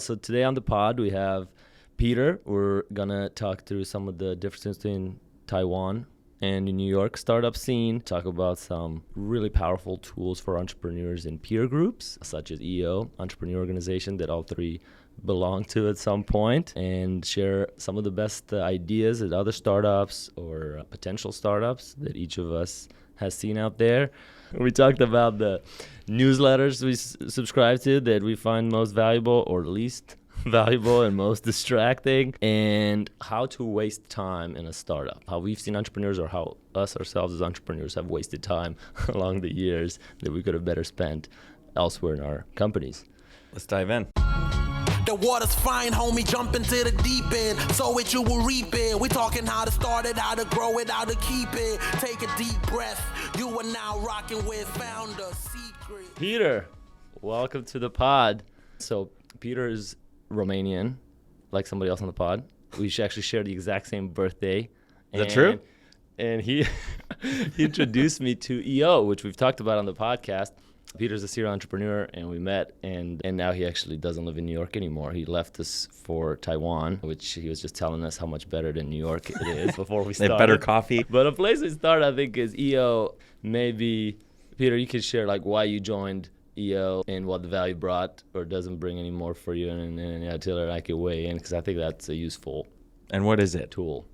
So today on the pod, we have Peter. We're going to talk through some of the differences between Taiwan and the New York startup scene, talk about some really powerful tools for entrepreneurs in peer groups, such as EO, Entrepreneur Organization, that all three belong to at some point, and share some of the best ideas at other startups or potential startups that each of us has seen out there. We talked about the newsletters we subscribe to that we find most valuable or least valuable and most distracting, and how to waste time in a startup, how we've seen entrepreneurs or how us ourselves as entrepreneurs have wasted time along the years that we could have better spent elsewhere in our companies. Let's dive in. The water's fine, homie, jump into the deep end. Sow it, you will reap it. We talking how to start it, how to grow it, how to keep it. Take a deep breath. You are now rocking with Founder Secret. Peter, welcome to the pod. So Peter is Romanian, like somebody else on the pod. We actually share the exact same birthday. Is that true? And he introduced me to EO, which we've talked about on the podcast. Peter's a serial entrepreneur, and we met, and now he actually doesn't live in New York anymore. He left us for Taiwan, which he was just telling us how much better than New York it is before we They started. have better coffee. But a place to start, I think, is EO. Maybe, Peter, you could share like why you joined EO and what the value brought or doesn't bring anymore for you, and Taylor, I could weigh in because I think that's a useful And what is it? tool.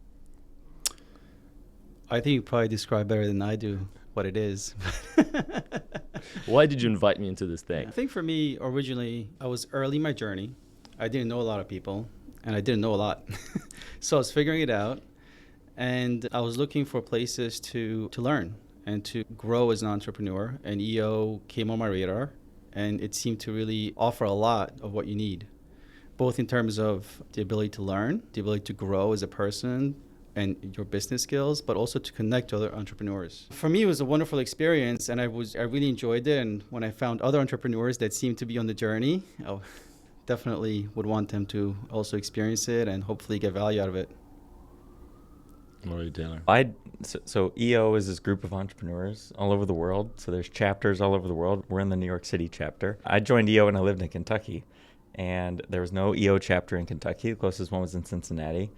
I think you probably describe better than I do what it is. Why did you invite me into this thing? I think for me, originally, I was early in my journey. I didn't know a lot of people, and I didn't know a lot. So I was figuring it out, and I was looking for places to learn and to grow as an entrepreneur, and EO came on my radar, and it seemed to really offer a lot of what you need, both in terms of the ability to learn, the ability to grow as a person, and your business skills, but also to connect to other entrepreneurs. For me, it was a wonderful experience, and I really enjoyed it. And when I found other entrepreneurs that seemed to be on the journey, I definitely would want them to also experience it and hopefully get value out of it. What are you, Taylor? So EO is this group of entrepreneurs all over the world. So there's chapters all over the world. We're in the New York City chapter. I joined EO when I lived in Kentucky, and there was no EO chapter in Kentucky. The closest one was in Cincinnati.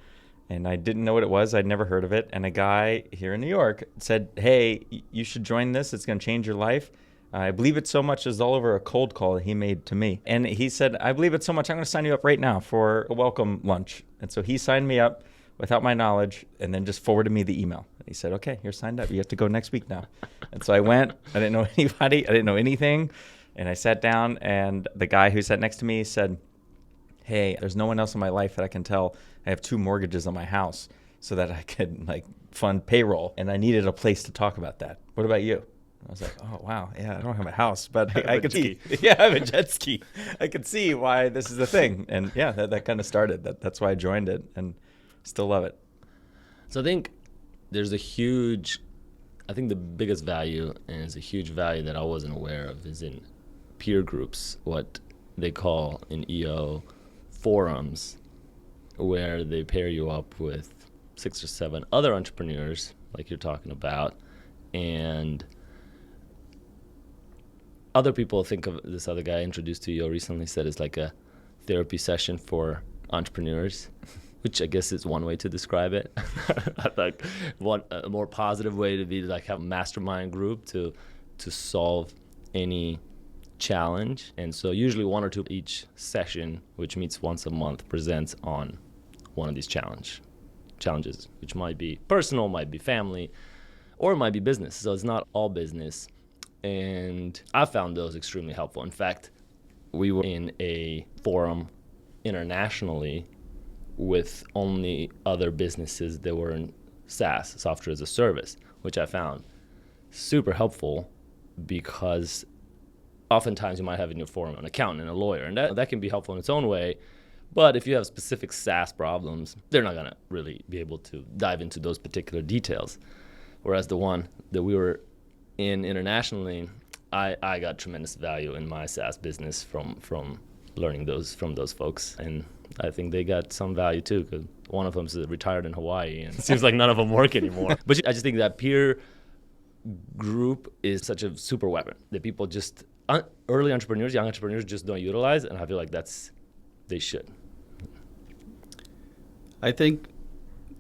And I didn't know what it was. I'd never heard of it. And a guy here in New York said, hey, you should join this. It's going to change your life. I believe it so much as all over a cold call that he made to me. And he said, I believe it so much, I'm going to sign you up right now for a welcome lunch. And so he signed me up without my knowledge and then just forwarded me the email. He said, okay, you're signed up. You have to go next week now. And so I went. I didn't know anybody. I didn't know anything. And I sat down, and the guy who sat next to me said, hey, there's no one else in my life that I can tell I have 2 mortgages on my house so that I could fund payroll, and I needed a place to talk about that. What about you? I was like, oh, wow, yeah, I don't have a house, but I could see. Yeah, I have a jet ski. I could see why this is a thing. And yeah, that kind of started. That's why I joined it and still love it. So I think there's I think the biggest value, and it's a huge value that I wasn't aware of, is in peer groups, what they call in EO forums, where they pair you up with 6 or 7 other entrepreneurs like you're talking about, and other people think of this other guy introduced to you recently said it's like a therapy session for entrepreneurs, which I guess is one way to describe it. I thought a more positive way to be like have a mastermind group to solve any challenge. And so usually 1 or 2 each session, which meets once a month, presents on one of these challenges, which might be personal, might be family, or it might be business. So it's not all business. And I found those extremely helpful. In fact, we were in a forum internationally with only other businesses that were in SaaS, software as a service, which I found super helpful because oftentimes you might have in your forum an accountant and a lawyer, and that can be helpful in its own way. But if you have specific SaaS problems, they're not going to really be able to dive into those particular details. Whereas the one that we were in internationally, I got tremendous value in my SaaS business from learning from those folks. And I think they got some value too, because one of them is retired in Hawaii, and it seems like none of them work anymore. But I just think that peer group is such a super weapon that people just, early entrepreneurs, young entrepreneurs just don't utilize. And I feel like that's they should? I think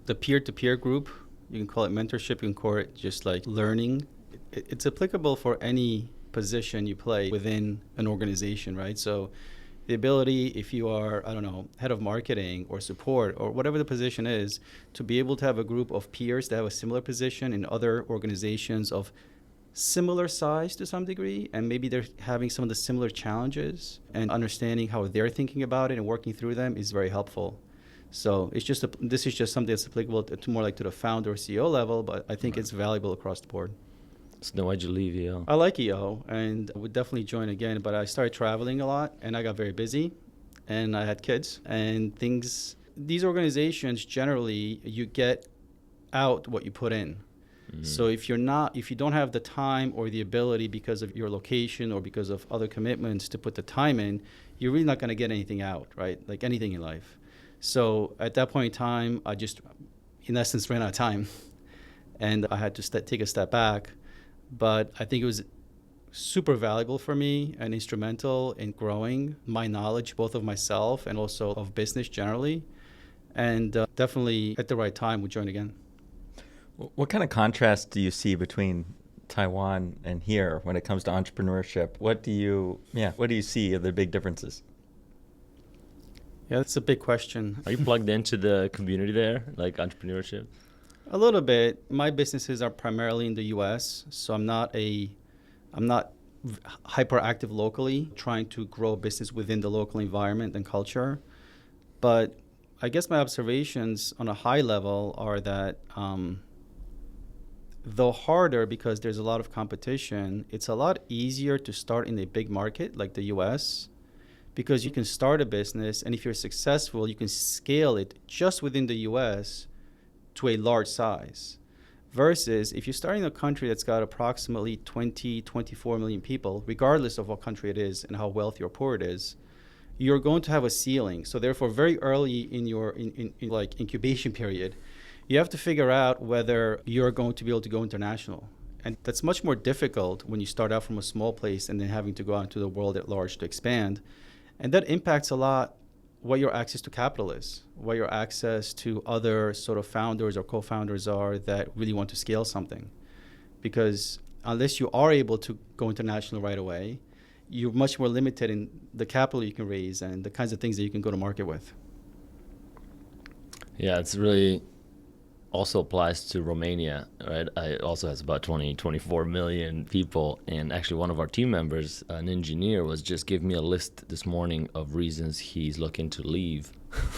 the peer-to-peer group, you can call it mentorship, you can call it just like learning. It's applicable for any position you play within an organization, right? So the ability, if you are, I don't know, head of marketing or support or whatever the position is, to be able to have a group of peers that have a similar position in other organizations of similar size to some degree, and maybe they're having some of the similar challenges, and understanding how they're thinking about it and working through them is very helpful. So this is just something that's applicable to more like to the founder or CEO level, but I think it's valuable across the board. So then why'd you leave EO? I like EO and would definitely join again, but I started traveling a lot and I got very busy and I had kids and things. These organizations, generally, you get out what you put in. Mm-hmm. So if you don't have the time or the ability because of your location or because of other commitments to put the time in, you're really not going to get anything out, right? Like anything in life. So at that point in time, I just, in essence, ran out of time and I had to take a step back. But I think it was super valuable for me and instrumental in growing my knowledge, both of myself and also of business generally. And definitely at the right time, we'll join again. What kind of contrast do you see between Taiwan and here when it comes to entrepreneurship? What do you see are the big differences? Yeah, that's a big question. Are you plugged into the community there, like entrepreneurship? A little bit. My businesses are primarily in the U.S., so I'm not hyperactive locally, trying to grow business within the local environment and culture. But I guess my observations on a high level are that though harder because there's a lot of competition, it's a lot easier to start in a big market like the U.S., because you can start a business, and if you're successful, you can scale it just within the U.S. to a large size. Versus if you're starting a country that's got approximately 24 million people, regardless of what country it is and how wealthy or poor it is, you're going to have a ceiling. So therefore, very early in your like incubation period, you have to figure out whether you're going to be able to go international. And that's much more difficult when you start out from a small place and then having to go out into the world at large to expand. And that impacts a lot what your access to capital is, what your access to other sort of founders or co-founders are that really want to scale something. Because unless you are able to go international right away, you're much more limited in the capital you can raise and the kinds of things that you can go to market with. Yeah, it's really also applies to Romania, right? It also has about 24 million people. And actually one of our team members, an engineer, was just giving me a list this morning of reasons he's looking to leave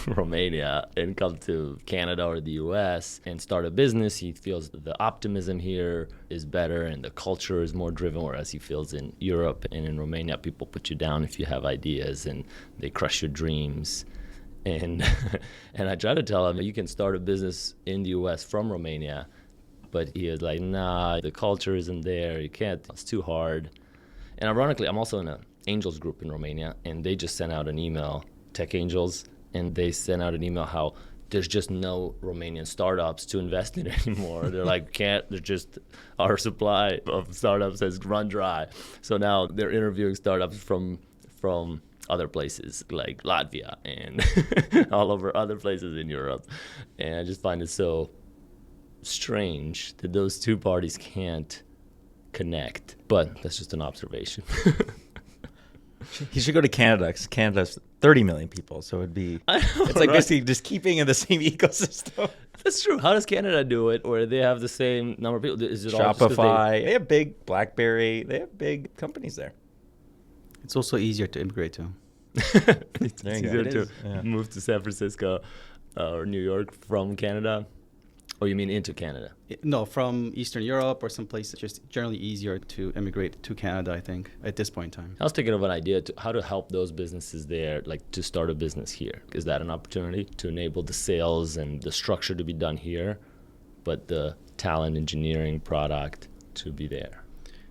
Romania and come to Canada or the US and start a business. He feels that the optimism here is better and the culture is more driven, whereas he feels in Europe and in Romania, people put you down if you have ideas and they crush your dreams. And I try to tell him you can start a business in the U.S. from Romania, but he was like, nah, the culture isn't there. You can't. It's too hard. And ironically, I'm also in an angels group in Romania, and they just sent out an email, Tech Angels, and they sent out an email how there's just no Romanian startups to invest in anymore. They're like, there's just our supply of startups has run dry. So now they're interviewing startups from other places like Latvia and all over other places in Europe. And I just find it so strange that those two parties can't connect. But that's just an observation. He should go to Canada because Canada's 30 million people. So it's like right? Basically just keeping in the same ecosystem. That's true. How does Canada do it where they have the same number of people? Is it Shopify, they have big BlackBerry, they have big companies there. It's also easier to immigrate to. It's easier to move to San Francisco or New York from Canada. Or you mean into Canada? No, from Eastern Europe or someplace. It's just generally easier to immigrate to Canada, I think, at this point in time. I was thinking of an idea to how to help those businesses there, like to start a business here. Is that an opportunity to enable the sales and the structure to be done here, but the talent, engineering, product to be there?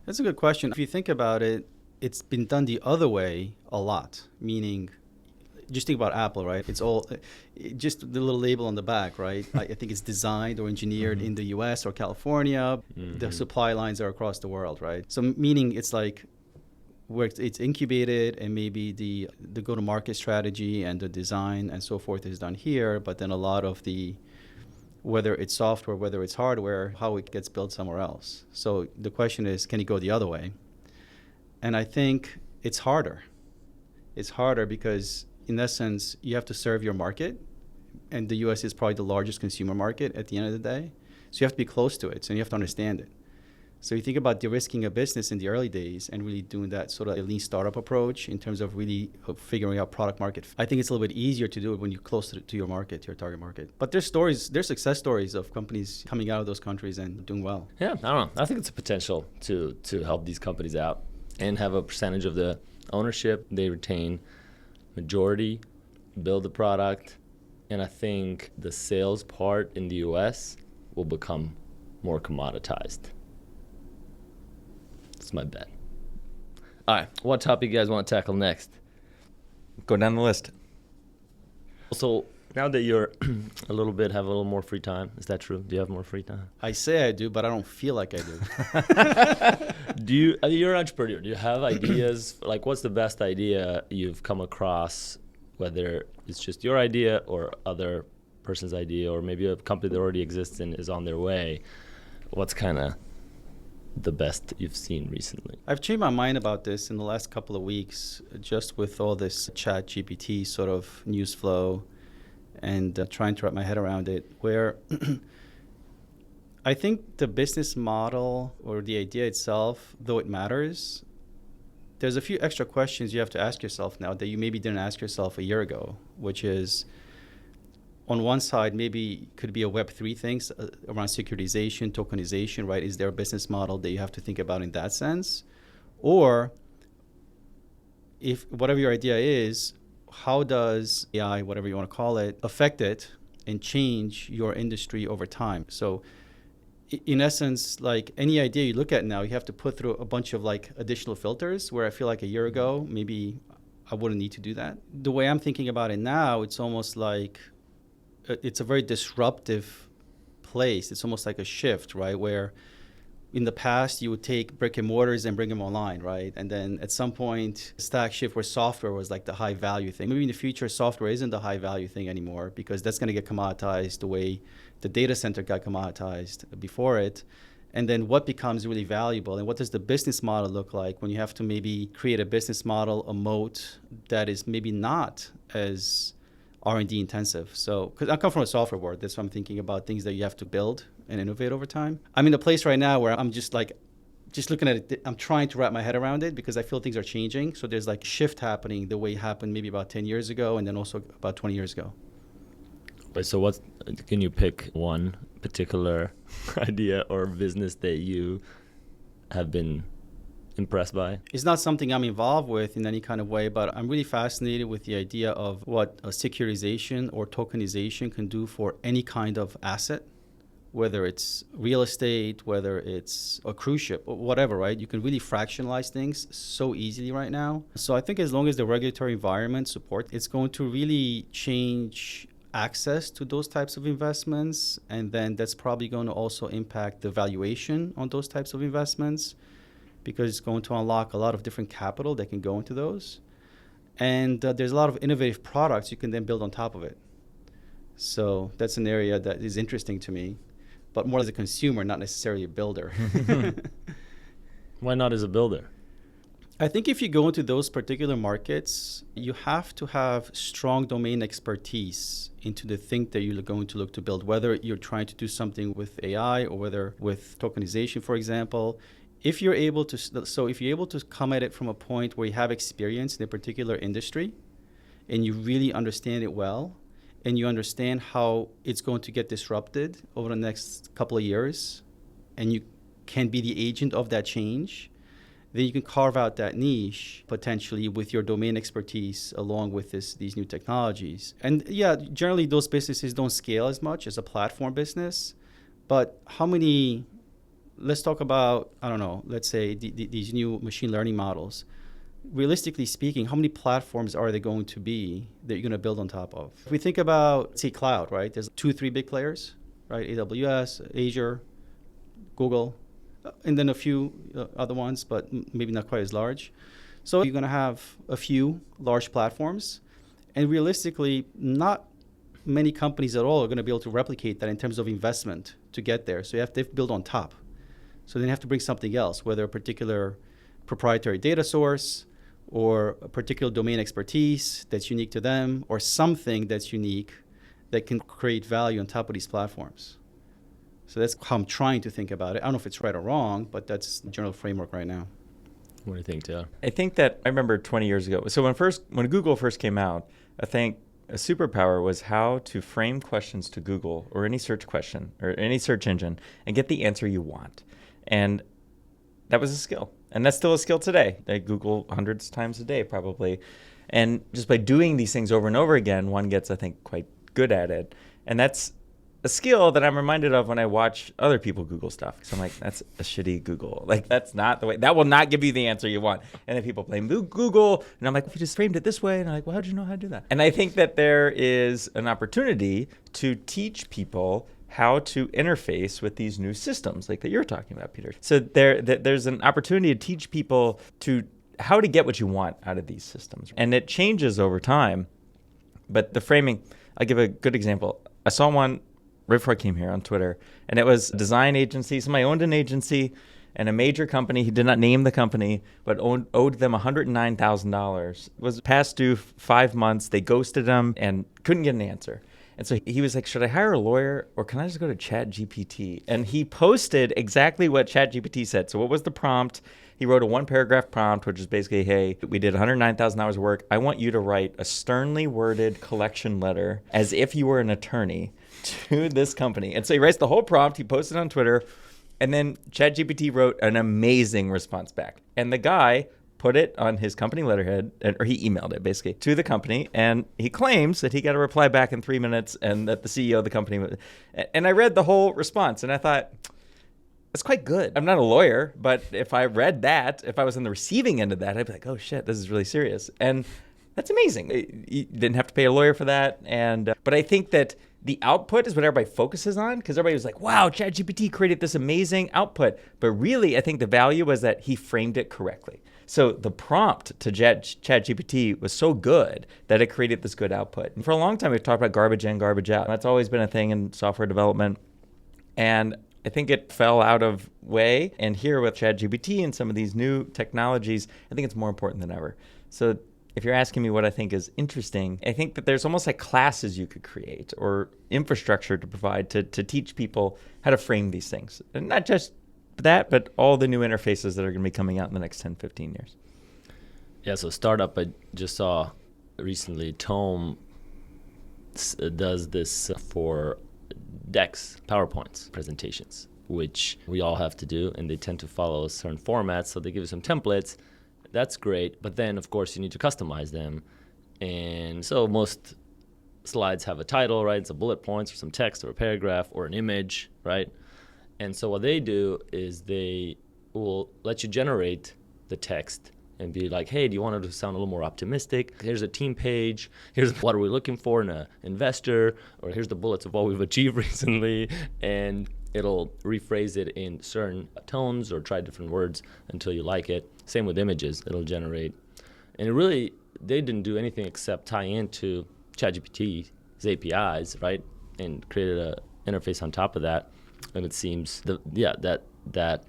That's a good question. If you think about it, it's been done the other way a lot, meaning just think about Apple, right? It's all just the little label on the back, right? I think it's designed or engineered in the US or California. The supply lines are across the world, right? So meaning it's like where it's incubated, and maybe the go-to-market strategy and the design and so forth is done here, but then a lot of the, whether it's software, whether it's hardware, how it gets built somewhere else. So the question is, can you go the other way? And I think it's harder. It's harder because, in essence, you have to serve your market, and the U.S. is probably the largest consumer market at the end of the day. So you have to be close to it, so you have to understand it. So you think about de-risking a business in the early days and really doing that sort of a lean startup approach in terms of really figuring out product market. I think it's a little bit easier to do it when you're close to your market, to your target market. But there's success stories of companies coming out of those countries and doing well. Yeah, I don't know. I think it's a potential to help these companies out and have a percentage of the ownership. They retain majority, build the product, and I think the sales part in the US will become more commoditized. That's my bet. All right, what topic you guys want to tackle next? Go down the list. So now that you're have a little more free time, is that true? Do you have more free time? I say I do, but I don't feel like I do. You're an entrepreneur. Do you have ideas? Like, what's the best idea you've come across, whether it's just your idea or other person's idea, or maybe a company that already exists and is on their way? What's kind of the best you've seen recently? I've changed my mind about this in the last couple of weeks, just with all this chat GPT sort of news flow and trying to wrap my head around it, where I think the business model or the idea itself, though it matters, there's a few extra questions you have to ask yourself now that you maybe didn't ask yourself a year ago, which is, on one side, maybe could be a Web3 things around securitization, tokenization, right? Is there a business model that you have to think about in that sense? Or if whatever your idea is, how does AI, whatever you want to call it, affect it and change your industry over time? So in essence, like any idea you look at now, you have to put through a bunch of like additional filters, where I feel like a year ago, maybe I wouldn't need to do that. The way I'm thinking about it now, it's almost like it's a very disruptive place. It's almost like a shift, right? Where in the past you would take brick and mortars and bring them online, right? And then at some point, stack shift where software was like the high value thing. Maybe in the future, software isn't the high value thing anymore, because that's going to get commoditized the way the data center got commoditized before it. And then what becomes really valuable, and what does the business model look like when you have to maybe create a business model, a moat that is maybe not as R&D intensive. So, because I come from a software world, that's why I'm thinking about things that you have to build and innovate over time. I'm in a place right now where I'm just looking at it. I'm trying to wrap my head around it because I feel things are changing. So there's like shift happening the way it happened maybe about 10 years ago and then also about 20 years ago. Wait, so can you pick one particular idea or business that you have been impressed by? It's not something I'm involved with in any kind of way, but I'm really fascinated with the idea of what a securitization or tokenization can do for any kind of asset, whether it's real estate, whether it's a cruise ship, or whatever, right? You can really fractionalize things so easily right now. So I think as long as the regulatory environment supports, it's going to really change access to those types of investments, and then that's probably going to also impact the valuation on those types of investments, because it's going to unlock a lot of different capital that can go into those. And there's a lot of innovative products you can then build on top of it. So that's an area that is interesting to me, but more as a consumer, not necessarily a builder. Why not as a builder? I think if you go into those particular markets, you have to have strong domain expertise into the thing that you're going to look to build, whether you're trying to do something with AI or whether with tokenization, for example. If you're able to come at it from a point where you have experience in a particular industry and you really understand it well, and you understand how it's going to get disrupted over the next couple of years, and you can be the agent of that change, then you can carve out that niche potentially with your domain expertise along with these new technologies. And yeah, generally those businesses don't scale as much as a platform business, but let's talk about, I don't know, let's say these new machine learning models. Realistically speaking, how many platforms are there going to be that you're going to build on top of? If we think about, say, cloud, right? There's 2-3 big players, right? AWS, Azure, Google, and then a few other ones, but maybe not quite as large. So you're going to have a few large platforms, and realistically, not many companies at all are going to be able to replicate that in terms of investment to get there. So you have to build on top. So then you have to bring something else, whether a particular proprietary data source or a particular domain expertise that's unique to them, or something that's unique that can create value on top of these platforms. So that's how I'm trying to think about it. I don't know if it's right or wrong, but that's the general framework right now. What do you think, Taylor? I think that I remember 20 years ago. So when Google first came out, I think a superpower was how to frame questions to Google or any search question or any search engine and get the answer you want. And that was a skill. And that's still a skill today. I Google hundreds of times a day probably. And just by doing these things over and over again, one gets, I think, quite good at it. And that's a skill that I'm reminded of when I watch other people Google stuff. So I'm like, that's a shitty Google. Like, that's not the way. That will not give you the answer you want. And then people blame Google. And I'm like, if you just framed it this way. And I'm like, well, how'd you know how to do that? And I think that there is an opportunity to teach people how to interface with these new systems like that you're talking about, Peter. So there's an opportunity to teach people to how to get what you want out of these systems. And it changes over time. But the framing, I'll give a good example. I saw one right before I came here on Twitter, and it was a design agency. Somebody owned an agency and a major company. He did not name the company, but owed them $109,000. Was past due 5 months. They ghosted him and couldn't get an answer. And so he was like, should I hire a lawyer or can I just go to ChatGPT? And he posted exactly what ChatGPT said. So what was the prompt? He wrote a 1-paragraph prompt, which is basically, hey, we did $109,000 of work. I want you to write a sternly worded collection letter as if you were an attorney to this company. And so he writes the whole prompt. He posted it on Twitter. And then ChatGPT wrote an amazing response back. And the guy put it on his company letterhead, or he emailed it basically to the company, and he claims that he got a reply back in 3 minutes and that the CEO of the company and I read the whole response and I thought, that's quite good. I'm not a lawyer, but if I read that, if I was on the receiving end of that, I'd be like, oh shit, this is really serious. And that's amazing. You didn't have to pay a lawyer for that. And but I think that the output is what everybody focuses on, because everybody was like, wow, ChatGPT created this amazing output. But really, I think the value was that he framed it correctly. So the prompt to ChatGPT was so good that it created this good output. And for a long time, we've talked about garbage in, garbage out. That's always been a thing in software development. And I think it fell out of way. And here with ChatGPT and some of these new technologies, I think it's more important than ever. So if you're asking me what I think is interesting, I think that there's almost like classes you could create or infrastructure to provide to teach people how to frame these things. And not just that, but all the new interfaces that are going to be coming out in the next 10, 15 years. Yeah, so startup I just saw recently, Tome does this for decks, PowerPoints presentations, which we all have to do, and they tend to follow certain formats, so they give you some templates. That's great, but then, of course, you need to customize them. And so most slides have a title, right? It's a bullet points or some text or a paragraph or an image, right? And so what they do is they will let you generate the text and be like, hey, do you want it to sound a little more optimistic? Here's a team page. Here's what are we looking for in an investor, or here's the bullets of what we've achieved recently. And it'll rephrase it in certain tones or try different words until you like it. Same with images, it'll generate. And it really, they didn't do anything except tie into ChatGPT's APIs, right? And created an interface on top of that. And it seems, that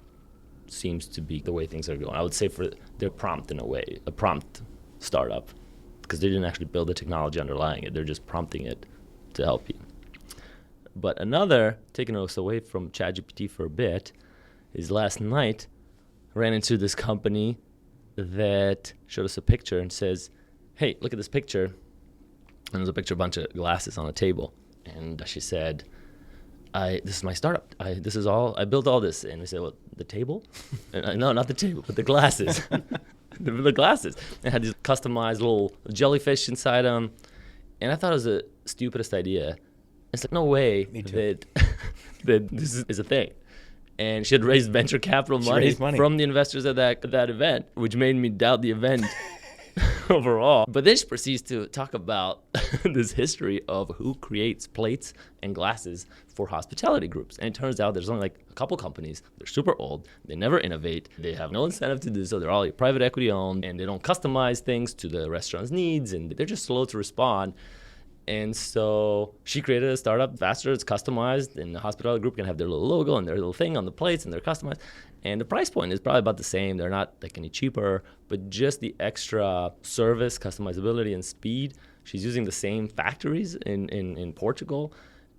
seems to be the way things are going. I would say for their prompt, in a way, a prompt startup, because they didn't actually build the technology underlying it. They're just prompting it to help you. But another, taking us away from ChatGPT for a bit, is last night I ran into this company that showed us a picture and says, hey, look at this picture. And there's a picture of a bunch of glasses on a table. And she said, this is my startup. I built all this. And we said, well, the table? No, not the table, but the glasses. the glasses. It had these customized little jellyfish inside them. And I thought it was the stupidest idea. It's like, no way that this is a thing. And she had raised venture capital money from the investors at that event, which made me doubt the event overall. But then she proceeds to talk about this history of who creates plates and glasses for hospitality groups. And it turns out there's only like a couple companies. They're super old. They never innovate. They have no incentive to do so. They're all private equity owned, and they don't customize things to the restaurant's needs, and they're just slow to respond. And so she created a startup faster. It's customized, and the hospitality group can have their little logo and their little thing on the plates, and they're customized. And the price point is probably about the same. They're not like any cheaper, but just the extra service, customizability, and speed. She's using the same factories in Portugal,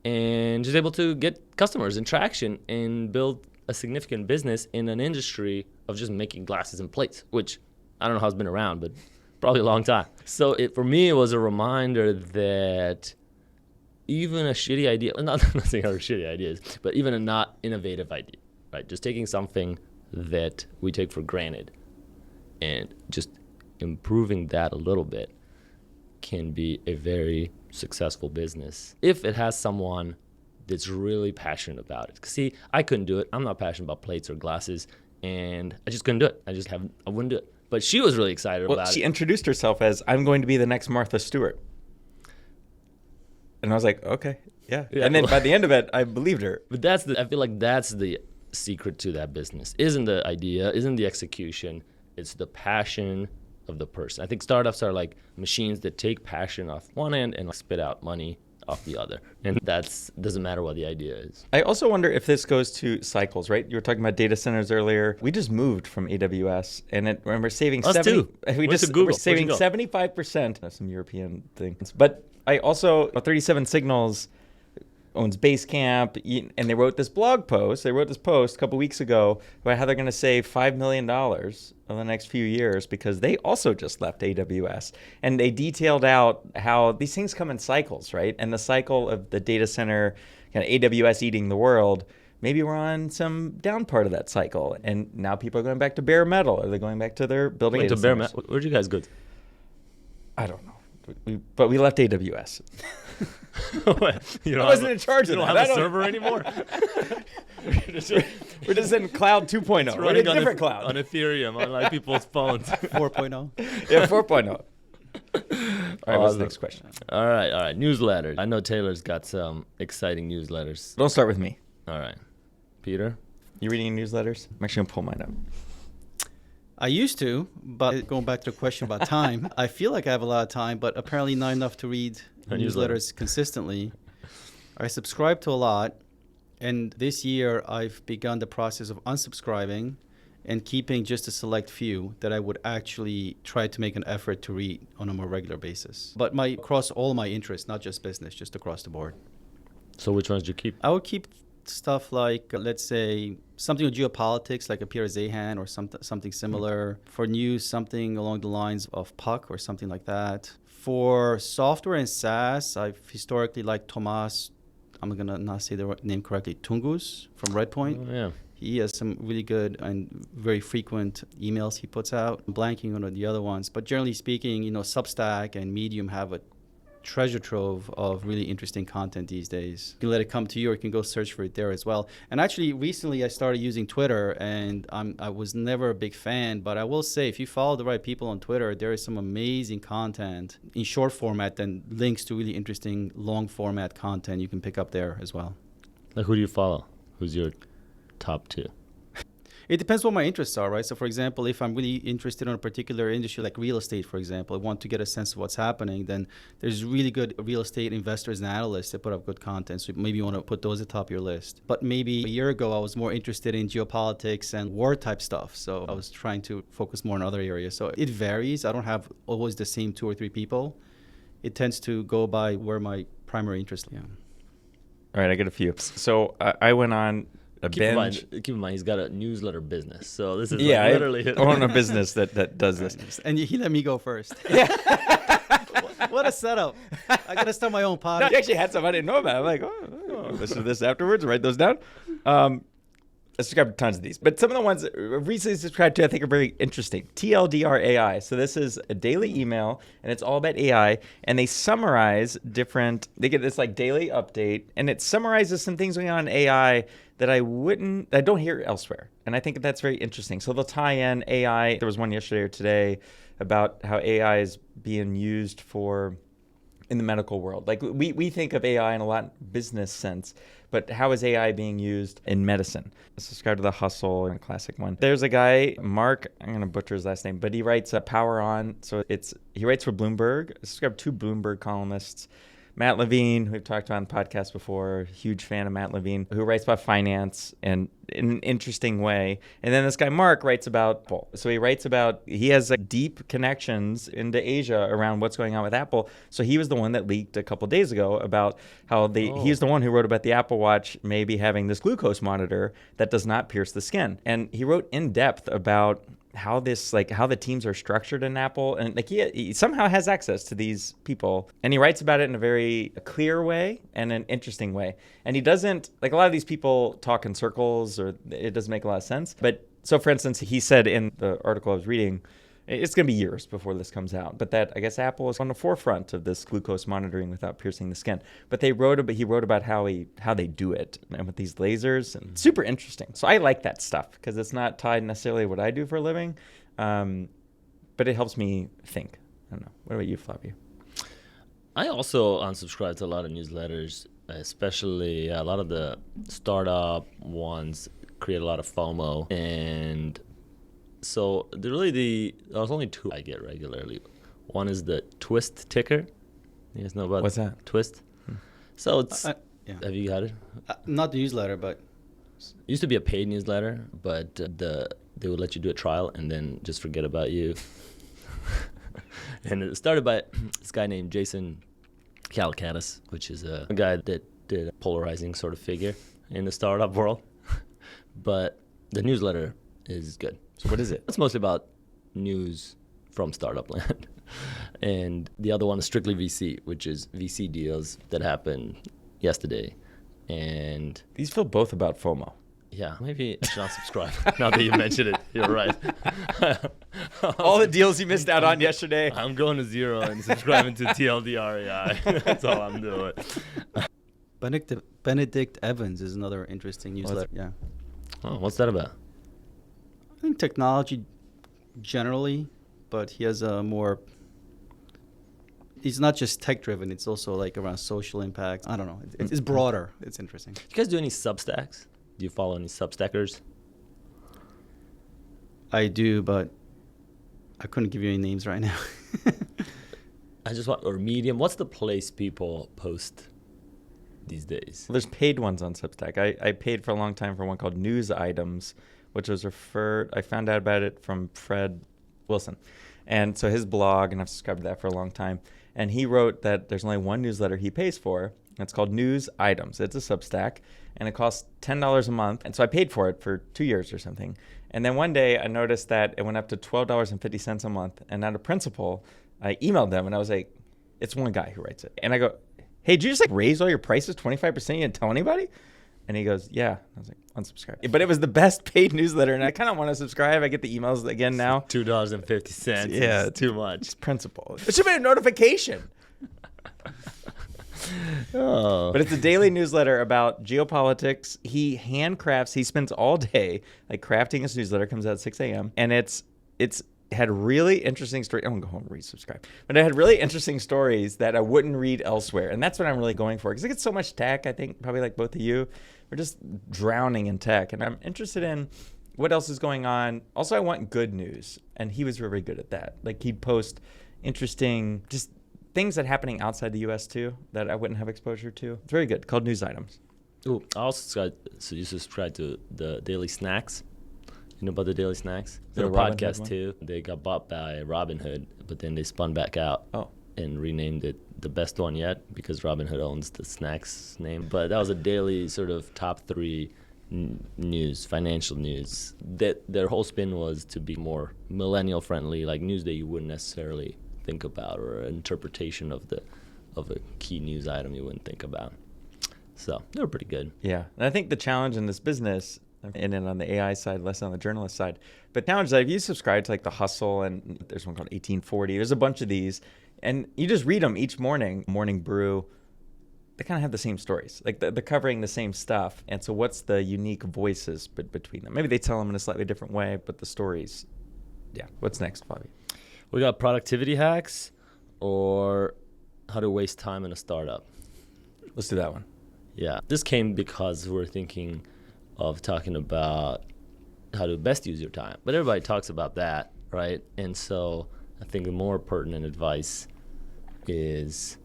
and she's able to get customers and traction and build a significant business in an industry of just making glasses and plates, which I don't know how it's been around, but probably a long time. So for me, it was a reminder that even a shitty idea, not saying how shitty ideas, but even a not innovative idea, right? Just taking something that we take for granted and just improving that a little bit can be a very successful business if it has someone that's really passionate about it. 'Cause see, I couldn't do it. I'm not passionate about plates or glasses, and I just couldn't do it. I wouldn't do it. But she was really excited about it. She introduced herself as, I'm going to be the next Martha Stewart. And I was like, okay, yeah. And then by the end of it, I believed her. But I feel like that's the secret to that business. Isn't the idea, isn't the execution, it's the passion of the person. I think startups are like machines that take passion off one end and spit out money off the other. And doesn't matter what the idea is. I also wonder if this goes to cycles, right? You were talking about data centers earlier. We just moved from AWS, and we're saving Us too. We're saving 75%. That's some European things. But I also 37 Signals owns Basecamp, and they wrote this post a couple weeks ago about how they're going to save $5 million over the next few years because they also just left AWS. And they detailed out how these things come in cycles, right? And the cycle of the data center, kind of AWS eating the world, maybe we're on some down part of that cycle. And now people are going back to bare metal. Are they going back to their building? To bare metal? Where'd you guys go to? I don't know. But we left AWS. I wasn't in charge of that. You don't have a server anymore? We're just in cloud 2.0. We're in a different cloud. On Ethereum, on like people's phones. 4.0. Yeah, 4.0. All right, what's the next question? All right. Newsletters. I know Taylor's got some exciting newsletters. Don't start with me. All right. Peter? You reading newsletters? I'm actually going to pull mine up. I used to, but going back to the question about time, I feel like I have a lot of time, but apparently not enough to read newsletters consistently. I subscribe to a lot, and this year I've begun the process of unsubscribing and keeping just a select few that I would actually try to make an effort to read on a more regular basis. But across all my interests, not just business, just across the board. So which ones do you keep? I would keep stuff like, let's say, something with geopolitics, like a Peter Zahan or something similar. For news, something along the lines of Puck or something like that. For software and SaaS, I've historically liked Tomas, I'm going to not say the name correctly, Tungus from Redpoint. Oh, yeah. He has some really good and very frequent emails he puts out. I'm blanking on the other ones. But generally speaking, Substack and Medium have a treasure trove of really interesting content these days. You can let it come to you, or you can go search for it there as well. And actually, recently I started using Twitter, and I was never a big fan, but I will say, if you follow the right people on Twitter, there is some amazing content in short format and links to really interesting long format content you can pick up there as well. Like, who do you follow? Who's your top two? It depends what my interests are, right? So, for example, if I'm really interested in a particular industry, like real estate, for example, I want to get a sense of what's happening, then there's really good real estate investors and analysts that put up good content. So maybe you want to put those at the top of your list. But maybe a year ago, I was more interested in geopolitics and war type stuff. So I was trying to focus more on other areas. So it varies. I don't have always the same 2 or 3 people. It tends to go by where my primary interest is. Yeah. All right, I got a few. So I went on a binge. Keep in mind, he's got a newsletter business. So this is literally I own a business that does this. And he let me go first. What a setup. I got to start my own podcast. No, you actually had some I didn't know about. I'm like, listen to this afterwards, write those down. I subscribed to tons of these, but some of the ones I've recently subscribed to I think are very interesting. TLDR AI. So this is a daily email, and it's all about AI, and they summarize they get this like daily update, and it summarizes some things going on in AI that I don't hear elsewhere. And I think that's very interesting. So they'll tie in AI. There was one yesterday or today about how AI is being used in the medical world. Like we think of AI in a lot business sense, but how is AI being used in medicine? Subscribe to The Hustle, a classic one. There's a guy, Mark, I'm going to butcher his last name, but he writes Power On. So he writes for Bloomberg. Subscribe to 2 Bloomberg columnists. Matt Levine, who we've talked about on the podcast before, huge fan of Matt Levine, who writes about finance and in an interesting way. And then this guy, Mark, writes about Apple. So he has deep connections into Asia around what's going on with Apple. So he was the one that leaked a couple days ago about how he's the one who wrote about the Apple Watch maybe having this glucose monitor that does not pierce the skin. And he wrote in depth about how the teams are structured in Apple, and he somehow has access to these people, and he writes about it in a very clear way and an interesting way. And he doesn't, like, a lot of these people talk in circles, or it doesn't make a lot of sense. But so, for instance, he said in the article I was reading, it's going to be years before this comes out, but that I guess Apple is on the forefront of this glucose monitoring without piercing the skin. But he wrote about how they do it, and with these lasers, and super interesting. So I like that stuff because it's not tied necessarily to what I do for a living, but it helps me think. I don't know. What about you, Flaviu? I also unsubscribe to a lot of newsletters, especially a lot of the startup ones create a lot of FOMO, and so there's only 2 I get regularly. One is the Twist ticker. You guys know about what's that? Twist? So it's yeah. Have you got it? Not the newsletter, but It used to be a paid newsletter, but they would let you do a trial and then just forget about you. And it started by this guy named Jason Calacanis, which is a guy that did a polarizing sort of figure in the startup world. But the newsletter is good. So what is it? It's mostly about news from startup land. And the other one is strictly VC, which is VC deals that happened yesterday. And These feel both about FOMO. yeah, maybe I should not subscribe now that you mentioned it. You're right. All the deals you missed out on yesterday. I'm going to 0 and subscribing to TLDREI. That's all I'm doing. Benedict Evans is another interesting newsletter. Yeah. Oh, what's that about? I think technology generally, but he has a more, it's not just tech driven, it's also like around social impact. I don't know. It's broader. It's interesting. You guys do any Substacks? Do you follow any Substackers? I do, but I couldn't give you any names right now. Or Medium. What's the place people post these days? Well, there's paid ones on Substack. I paid for a long time for one called News Items, which was I found out about it from Fred Wilson. And so his blog, and I've subscribed to that for a long time. And he wrote that there's only one newsletter he pays for. And it's called News Items. It's a Substack, and it costs $10 a month. And so I paid for it for 2 years or something. And then one day I noticed that it went up to $12.50 a month. And out of principle, I emailed them, and I was like, it's one guy who writes it. And I go, hey, did you just raise all your prices 25%? You didn't tell anybody? And he goes, yeah. I was like, unsubscribe. But it was the best paid newsletter, and I kind of want to subscribe. I get the emails again now. $2.50. Yeah, It's too much. It's principle. It should be a notification. Oh. But it's a daily newsletter about geopolitics. He spends all day like crafting his newsletter, comes out at 6 a.m. And it's had really interesting stories. I'm going to go home and resubscribe. But it had really interesting stories that I wouldn't read elsewhere. And that's what I'm really going for. Because I get so much tech, I think probably like both of you, we're just drowning in tech. And I'm interested in what else is going on. Also, I want good news. And he was very good at that. Like he'd post interesting, just things that are happening outside the U.S. too that I wouldn't have exposure to. It's very good. Called News Items. Ooh, I also subscribe to the Daily Snacks. You know about the Daily Snacks? They're a podcast too. They got bought by Robinhood, but then they spun back out and renamed it the best one yet because Robinhood owns the Snacks name. But that was a daily sort of top 3 news, financial news. That their whole spin was to be more millennial friendly, like news that you wouldn't necessarily think about, or an interpretation of a key news item you wouldn't think about. So they were pretty good. Yeah, and I think the challenge in this business, and then on the AI side, less on the journalist side, but challenge that if you subscribe to like The Hustle, and there's one called 1840, there's a bunch of these, and you just read them each morning brew, they kind of have the same stories. Like they're covering the same stuff. And so what's the unique voices between them? Maybe they tell them in a slightly different way, but the stories, yeah. What's next, Flaviu? We got productivity hacks or how to waste time in a startup. Let's do that one. Yeah, this came because we're thinking of talking about how to best use your time. But everybody talks about that, right? And so I think the more pertinent advice is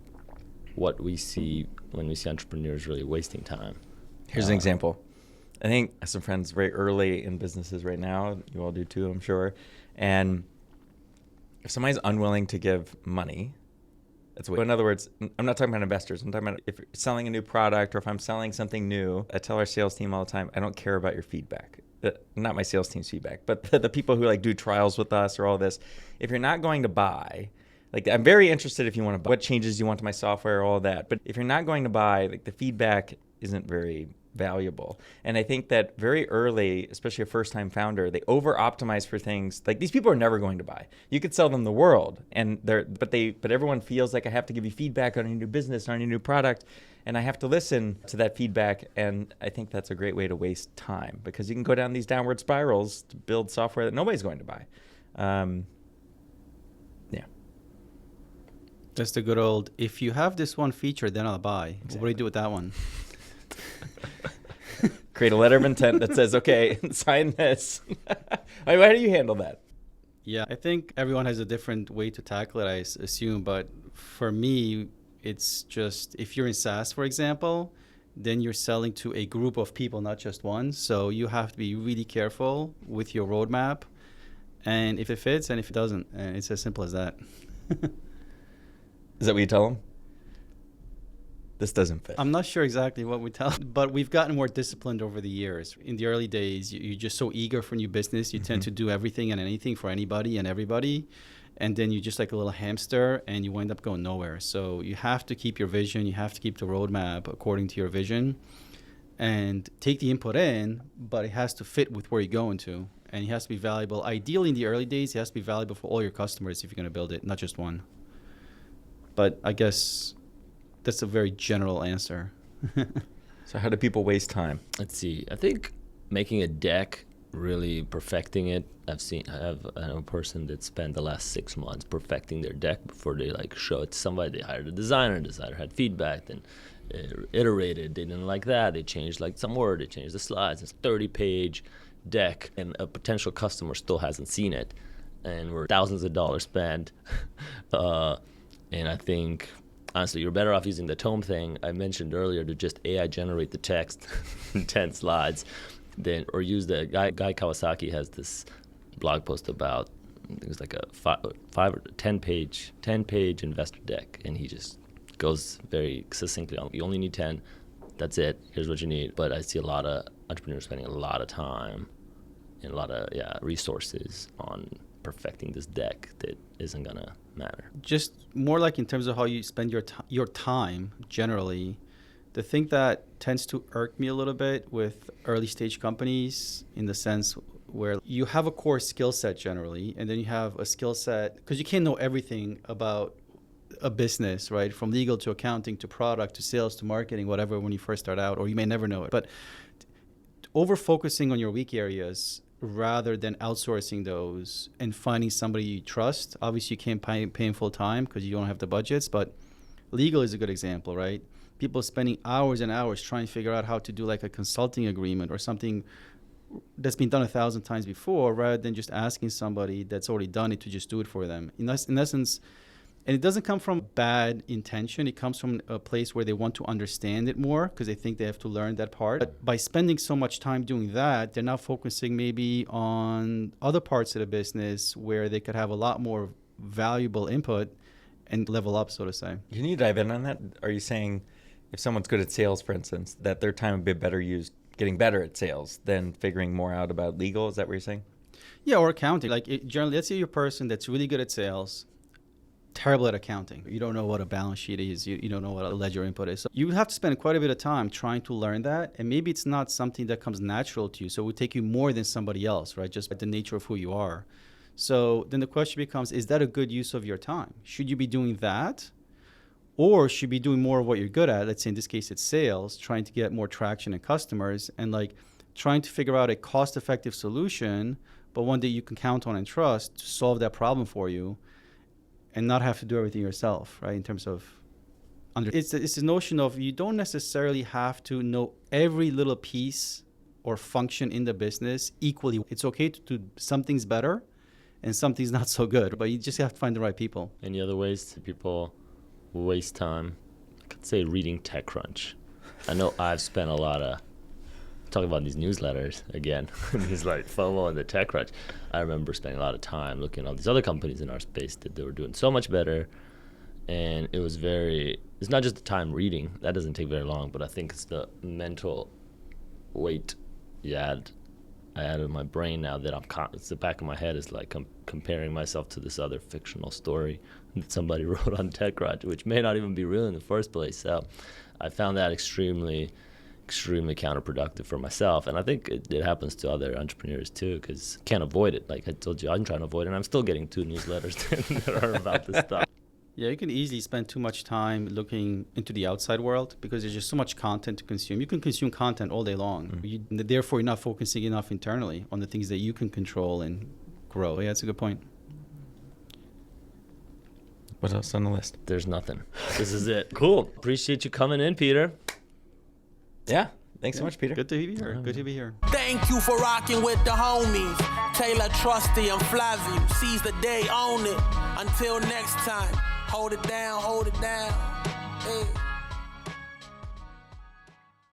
what we see when we see entrepreneurs really wasting time. Here's an example. I think I have some friends very early in businesses right now. You all do too, I'm sure. And if somebody's unwilling to give money, that's what. In other words, I'm not talking about investors. I'm talking about if you're selling a new product or if I'm selling something new. I tell our sales team all the time, I don't care about your feedback. Not my sales team's feedback, but the people who like do trials with us or all this. If you're not going to buy, like I'm very interested if you want to buy, what changes you want to my software, all that. But if you're not going to buy, like the feedback isn't very valuable. And I think that very early, especially a first-time founder, they over-optimize for things. Like these people are never going to buy. You could sell them the world, and but everyone feels like I have to give you feedback on your new business, on your new product, and I have to listen to that feedback. And I think that's a great way to waste time because you can go down these downward spirals to build software that nobody's going to buy. Yeah. That's the good old, if you have this one feature, then I'll buy. Exactly. What do you do with that one? Create a letter of intent that says, okay, sign this. How do you handle that? Yeah, I think everyone has a different way to tackle it, I assume. But for me, it's just if you're in SaaS, for example, then you're selling to a group of people, not just one. So you have to be really careful with your roadmap. And if it fits and if it doesn't, and it's as simple as that. Is that what you tell them? This doesn't fit. I'm not sure exactly what we tell, but we've gotten more disciplined over the years. In the early days, you're just so eager for new business. You tend to do everything and anything for anybody and everybody. And then you're just like a little hamster and you wind up going nowhere. So you have to keep your vision. You have to keep the roadmap according to your vision and take the input in, but it has to fit with where you're going to. And it has to be valuable. Ideally, in the early days, it has to be valuable for all your customers if you're going to build it, not just one. But I guess that's a very general answer. So how do people waste time? Let's see. I think making a deck, really perfecting it. I know a person that spent the last 6 months perfecting their deck before they like show it to somebody. They hired a designer. Designer had feedback, then iterated. They didn't like that. They changed like some word. They changed the slides. It's a 30-page deck, and a potential customer still hasn't seen it. And we're thousands of dollars spent. And I think, honestly, you're better off using the Tome thing I mentioned earlier to just AI generate the text in 10 slides, or use the Guy Kawasaki has this blog post about, it was like a 5 or 10 page investor deck, and he just goes very succinctly on, you only need 10, that's it, here's what you need. But I see a lot of entrepreneurs spending a lot of time and a lot of resources on perfecting this deck that isn't gonna matter. Just more like in terms of how you spend your time generally, the thing that tends to irk me a little bit with early stage companies in the sense where you have a core skill set generally, and then you have a skill set, because you can't know everything about a business, right? From legal to accounting to product to sales to marketing, whatever, when you first start out, or you may never know it. But over focusing on your weak areas rather than outsourcing those and finding somebody you trust. Obviously, you can't pay in full time because you don't have the budgets, but legal is a good example, right? People spending hours and hours trying to figure out how to do like a consulting agreement or something that's been done 1,000 times before, rather than just asking somebody that's already done it to just do it for them. In essence, and it doesn't come from bad intention. It comes from a place where they want to understand it more because they think they have to learn that part. But by spending so much time doing that, they're now focusing maybe on other parts of the business where they could have a lot more valuable input and level up, so to say. Can you dive in on that? Are you saying if someone's good at sales, for instance, that their time would be better used getting better at sales than figuring more out about legal? Is that what you're saying? Yeah, or accounting. Like generally, let's say you're a person that's really good at sales, terrible at accounting. You don't know what a balance sheet is. You don't know what a ledger input is. So you have to spend quite a bit of time trying to learn that. And maybe it's not something that comes natural to you. So it would take you more than somebody else, right? Just by the nature of who you are. So then the question becomes, is that a good use of your time? Should you be doing that? Or should you be doing more of what you're good at? Let's say in this case, it's sales, trying to get more traction in customers and like trying to figure out a cost-effective solution, but one that you can count on and trust to solve that problem for you. and not have to do everything yourself, right? In terms of it's the notion of you don't necessarily have to know every little piece or function in the business equally. It's okay to do some things better and some things not so good, but you just have to find the right people. Any other ways people waste time? I could say reading TechCrunch. I know I've spent a lot of talking about these newsletters again, these like FOMO and the TechCrunch. I remember spending a lot of time looking at all these other companies in our space that they were doing so much better. And it's not just the time reading, that doesn't take very long, but I think it's the mental weight I add in my brain now that it's the back of my head is like comparing myself to this other fictional story that somebody wrote on TechCrunch, which may not even be real in the first place. So I found that extremely counterproductive for myself, and I think it happens to other entrepreneurs too, because can't avoid it. Like I told you, I'm trying to avoid it, and I'm still getting 2 newsletters that are about this stuff. Yeah, you can easily spend too much time looking into the outside world because there's just so much content to consume. You can consume content all day long. Therefore, you're not focusing enough internally on the things that you can control and grow. Yeah, that's a good point. What else on the list? There's nothing. This is it. Cool. Appreciate you coming in, Peter. Yeah. Thanks so much, Peter. Good to be here. Good to be here. Thank you for rocking with the homies. Taylor, Trusty, and Flaviu. Seize the day, own it. Until next time, hold it down, hold it down. Hey.